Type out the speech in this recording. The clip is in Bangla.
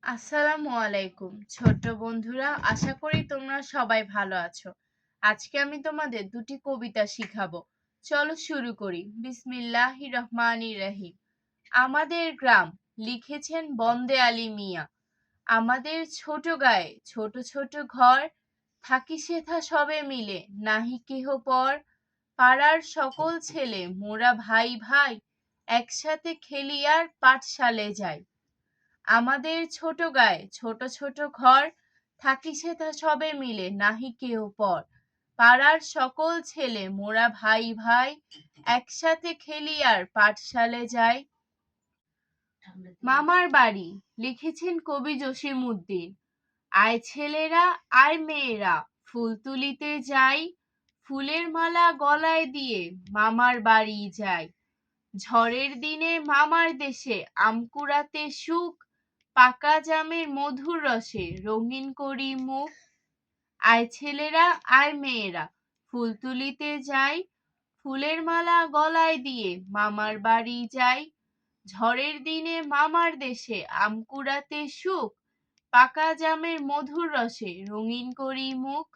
আসসালামু আলাইকুম ছোট্ট বন্ধুরা, আশা করি তোমরা সবাই ভালো আছো। আজকে আমি তোমাদের দুটি কবিতা শিখাবো। চলো শুরু করি। বিসমিল্লাহির রহমানির রহিম। আমাদের গ্রাম, লিখেছেন বন্দে আলী মিয়া। আমাদের ছোট গায়ে ছোট ছোট ঘর, থাকি সেথা সবে মিলে নাহি কেহ পর। পাড়ার সকল ছেলে মোরা ভাই ভাই, একসাথে খেলি আর পাঠশালে যাই। আমাদের ছোট গায়ে ছোট ছোট ঘর, থাকি সেথা সবে মিলে নাহি কেহ পর। পাড়ার সকল ছেলে মোরা ভাই ভাই, একসাথে খেলি আর পাঠশালে যাই। মামার বাড়ি, লিখেছেন কবি জসিমউদ্দিন। আয় ছেলেরা আয় মেয়েরা, ফুল তুলিতে যাই। ফুলের মালা গলায় দিয়ে মামার বাড়ি যাই। ঝড়ের দিনে মামার দেশে আম কুড়াতে সুখ, পাকা জামের মধুর রসে রঙিন করি মুখ। আয় ছেলেরা আয় মেয়েরা, ফুল তুলিতে যাই। ফুলের মালা গলায় দিয়ে মামার বাড়ি যাই। ঝড়ের দিনে মামার দেশে আম কুড়াতে সুখ, পাকা জামের মধুর রসে রঙিন করি মুখ।